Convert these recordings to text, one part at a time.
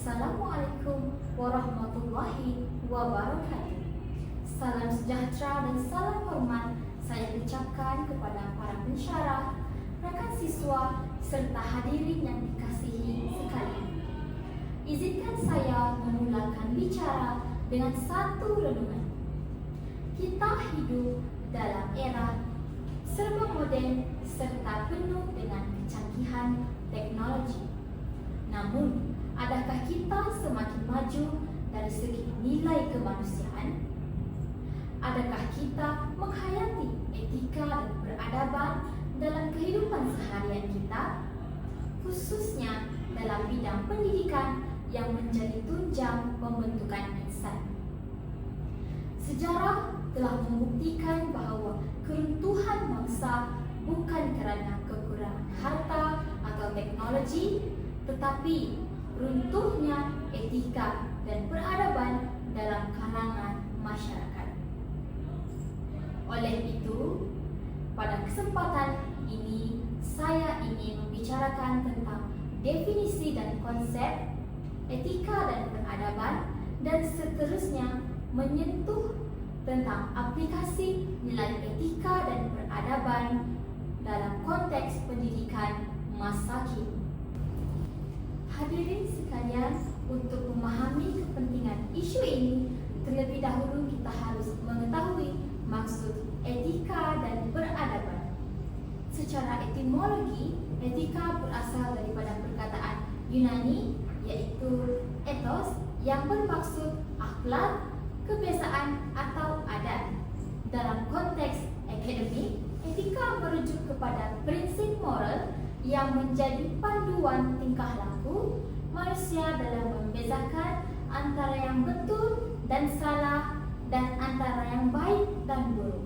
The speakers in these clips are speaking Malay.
Assalamualaikum warahmatullahi wabarakatuh. Salam sejahtera dan salam hormat saya ucapkan kepada para pensyarah, rakan siswa serta hadirin yang dikasihi sekalian. Izinkan saya memulakan bicara dengan satu renungan. Kita hidup dalam era serba moden serta penuh dengan kecanggihan teknologi. Namun, adakah kita semakin maju dari segi nilai kemanusiaan? Adakah kita menghayati etika dan peradaban dalam kehidupan seharian kita, khususnya dalam bidang pendidikan yang menjadi tunjang pembentukan insan? Sejarah telah membuktikan bahawa keruntuhan bangsa bukan kerana kekurangan harta atau teknologi, tetapi runtuhnya etika dan peradaban dalam kalangan masyarakat. Oleh itu, pada kesempatan ini saya ingin membicarakan tentang definisi dan konsep etika dan peradaban, dan seterusnya menyentuh tentang aplikasi nilai etika dan peradaban dalam konteks pendidikan masa kini. Hadirin sekalian, untuk memahami kepentingan isu ini, terlebih dahulu kita harus mengetahui maksud etika dan peradaban. Secara etimologi, etika berasal daripada perkataan Yunani iaitu ethos yang bermaksud akhlak, kebiasaan atau adat. Dalam konteks akademik, etika merujuk kepada prinsip moral yang menjadi panduan tingkah laku manusia dalam membezakan antara yang betul dan salah dan antara yang baik dan buruk.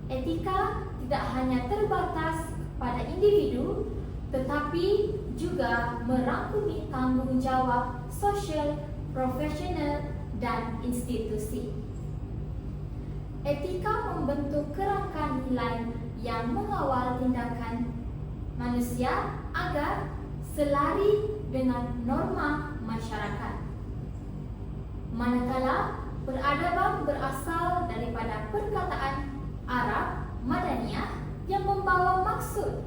Etika tidak hanya terbatas pada individu, tetapi juga merangkumi tanggungjawab sosial, profesional, dan institusi. Etika membentuk kerangka nilai yang mengawal tindakan manusia agar selari dengan norma masyarakat. Manakala peradaban berasal daripada perkataan Arab Madaniyah yang membawa maksud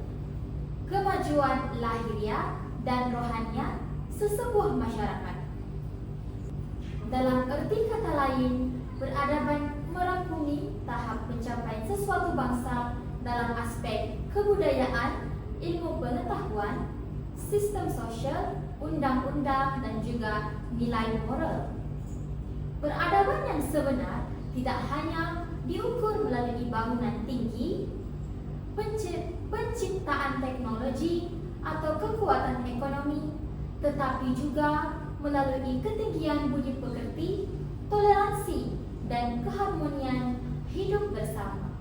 kemajuan lahiriah dan rohaniah sesebuah masyarakat. Dalam erti kata lain, peradaban merangkumi tahap pencapaian sesuatu bangsa dalam aspek kebudayaan, ilmu pengetahuan, sistem sosial, undang-undang dan juga nilai moral. Peradaban yang sebenar tidak hanya diukur melalui bangunan tinggi, penciptaan teknologi atau kekuatan ekonomi, tetapi juga melalui ketinggian budi pekerti, toleransi dan keharmonian hidup bersama.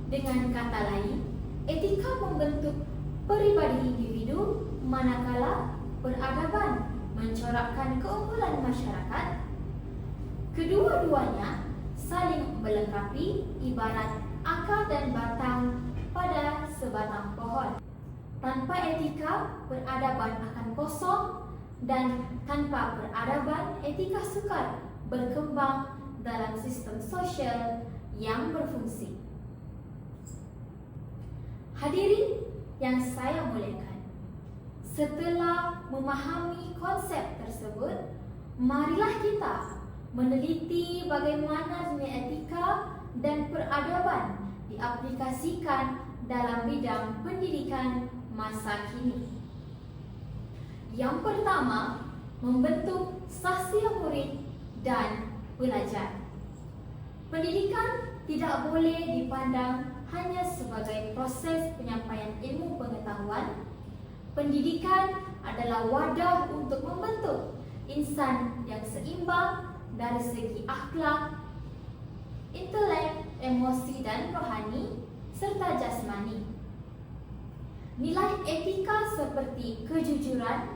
Dengan kata lain, etika membentuk peribadi individu, manakala peradaban mencorakkan keunggulan masyarakat. Kedua-duanya saling melengkapi ibarat akar dan batang pada sebatang pohon. Tanpa etika, peradaban akan kosong, dan tanpa peradaban, etika sukar berkembang dalam sistem sosial yang berfungsi. Hadirin yang saya muliakan, setelah memahami konsep tersebut, marilah kita meneliti bagaimana dunia etika dan peradaban diaplikasikan dalam bidang pendidikan masa kini. Yang pertama, membentuk sahsia murid dan pelajar. Pendidikan tidak boleh dipandang hanya sebagai proses penyampaian ilmu pengetahuan. Pendidikan adalah wadah untuk membentuk insan yang seimbang dari segi akhlak, intelek, emosi dan rohani, serta jasmani. Nilai etika seperti kejujuran,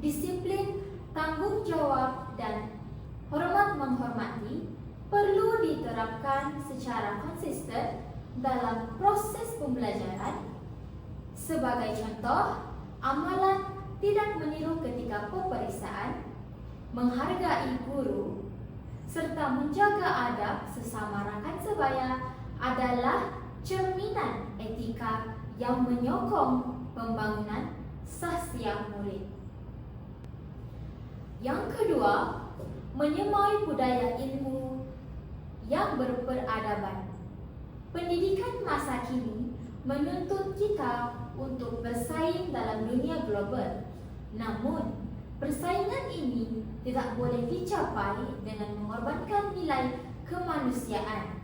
disiplin, tanggungjawab, dan hormat menghormati perlu diterapkan secara konsisten dalam proses pembelajaran. Sebagai contoh, amalan tidak meniru ketika peperiksaan, menghargai guru, serta menjaga adab sesama rakan sebaya adalah cerminan etika yang menyokong pembangunan sahsiah murid. Yang kedua, menyemai budaya ilmu yang berperadaban. Pendidikan masa kini menuntut kita untuk bersaing dalam dunia global. Namun, persaingan ini tidak boleh dicapai dengan mengorbankan nilai kemanusiaan.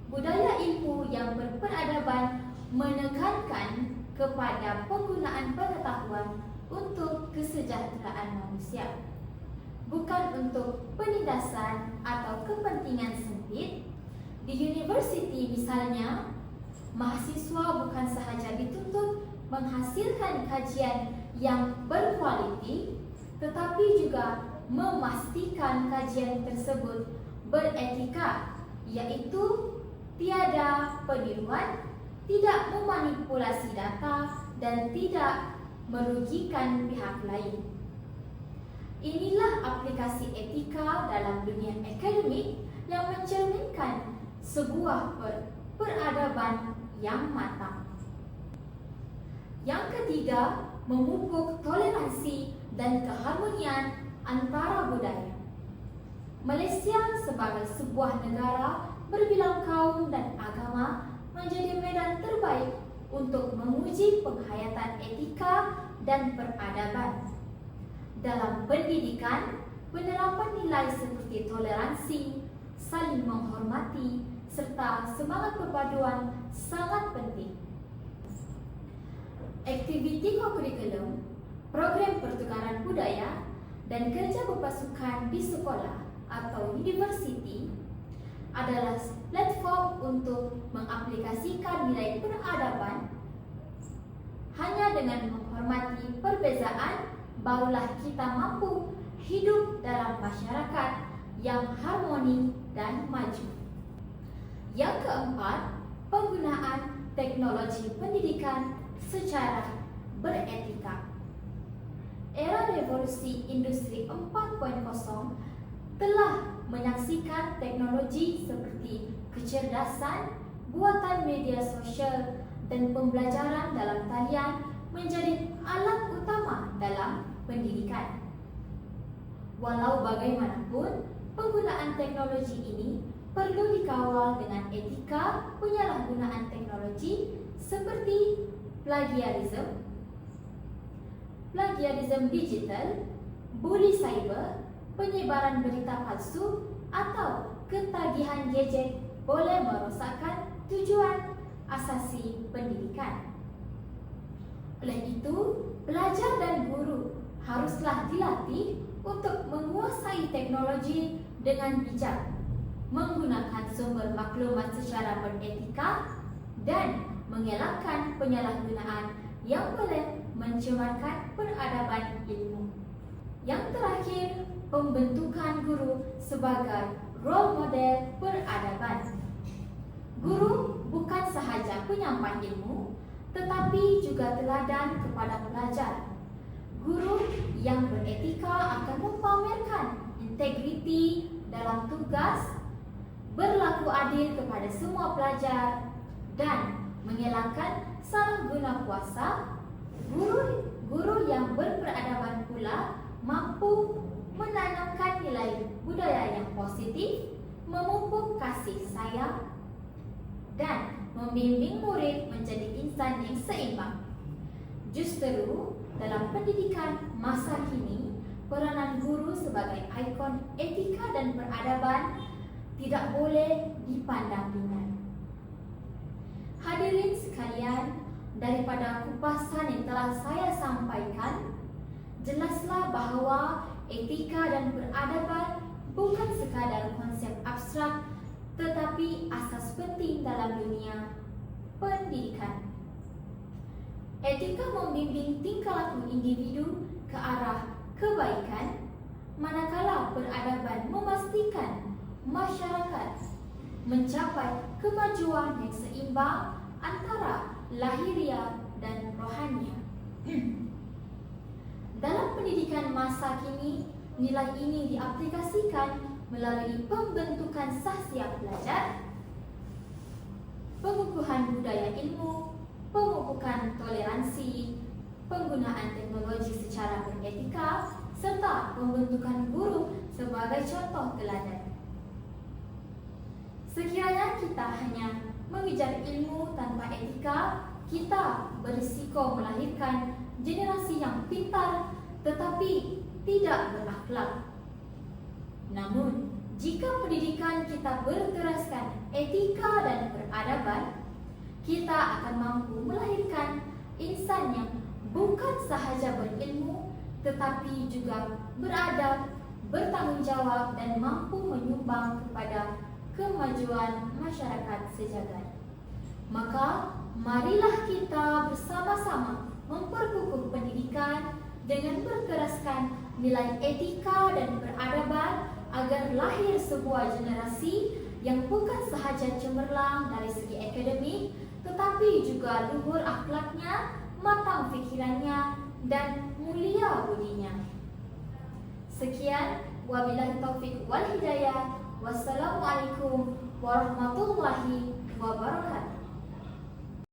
Budaya ilmu yang berperadaban menekankan kepada penggunaan pengetahuan untuk kesejahteraan manusia, bukan untuk penindasan atau kepentingan sempit. Di universiti misalnya, mahasiswa bukan sahaja dituntut menghasilkan kajian yang berkualiti, tetapi juga memastikan kajian tersebut beretika, iaitu tiada peniruan, tidak memanipulasi data, dan tidak merugikan pihak lain. Inilah aplikasi etika dalam dunia akademik yang mencerminkan sebuah peradaban yang matang. Yang ketiga, memupuk toleransi dan keharmonian antara budaya. Malaysia sebagai sebuah negara berbilang kaum dan agama menjadi medan terbaik untuk menguji penghayatan etika dan peradaban. Dalam pendidikan, penerapan nilai seperti toleransi, saling menghormati, serta semangat perpaduan sangat penting. Aktiviti kokurikulum, program pertukaran budaya, dan kerja berpasukan di sekolah atau universiti adalah platform untuk mengaplikasikan nilai peradaban. Hanya dengan menghormati perbezaan, barulah kita mampu hidup dalam masyarakat yang harmoni dan maju. Yang keempat, penggunaan teknologi pendidikan secara beretika. Era revolusi industri 4.0 telah menyaksikan teknologi seperti kecerdasan, buatan media sosial, dan pembelajaran dalam talian menjadi alat utama dalam pendidikan. Walau bagaimanapun, penggunaan teknologi ini perlu dikawal dengan etika penyalahgunaan teknologi seperti plagiarisme digital, bully cyber, penyebaran berita palsu, atau ketagihan gadget boleh merosakkan tujuan asasi pendidikan. Oleh itu, pelajar dan guru haruslah dilatih untuk menguasai teknologi dengan bijak, menggunakan sumber maklumat secara beretika, dan mengelakkan penyalahgunaan yang boleh mencemarkan peradaban ilmu. Yang terakhir, pembentukan guru sebagai role model peradaban. Guru bukan sahaja penyampai ilmu, tetapi juga teladan kepada pelajar. Guru yang beretika akan mempamerkan integriti dalam tugas, berlaku adil kepada semua pelajar, dan mengelakkan salah guna kuasa. Guru yang berperadaban pula mampu menanamkan nilai budaya yang positif, memupuk kasih sayang, dan membimbing murid menjadi insan yang seimbang. Justru dalam pendidikan masa kini, peranan guru sebagai ikon etika dan peradaban tidak boleh dipandang ringan. Hadirin sekalian, daripada kupasan yang telah saya sampaikan, jelaslah bahawa etika dan peradaban bukan sekadar konsep abstrak, tetapi asas penting dalam dunia pendidikan. Etika membimbing tingkah laku individu ke arah kebaikan, manakala peradaban memastikan masyarakat mencapai kemajuan yang seimbang antara lahiriah dan rohaniah. pendidikan masa kini, nilai ini diaplikasikan melalui pembentukan sahsiah belajar, pengukuhan budaya ilmu, pemupukan toleransi, penggunaan teknologi secara beretika, serta pembentukan guru sebagai contoh teladan. Sekiranya kita hanya mengejar ilmu tanpa etika, kita berisiko melahirkan generasi yang pintar tetapi tidak berakhlak. Namun, jika pendidikan kita berteraskan etika dan peradaban, kita akan mampu melahirkan insan yang bukan sahaja berilmu tetapi juga beradab, bertanggung jawab dan mampu menyumbang kepada kemajuan masyarakat sejagat. Maka, marilah kita bersama-sama memperkukuh pendidikan dengan berteraskan nilai etika dan peradaban agar lahir sebuah generasi yang bukan sahaja cemerlang dari segi akademik tetapi juga luhur akhlaknya, matang fikirannya dan mulia budinya. Sekian, wabillahi taufik wal hidayah. Wassalamualaikum warahmatullahi wabarakatuh.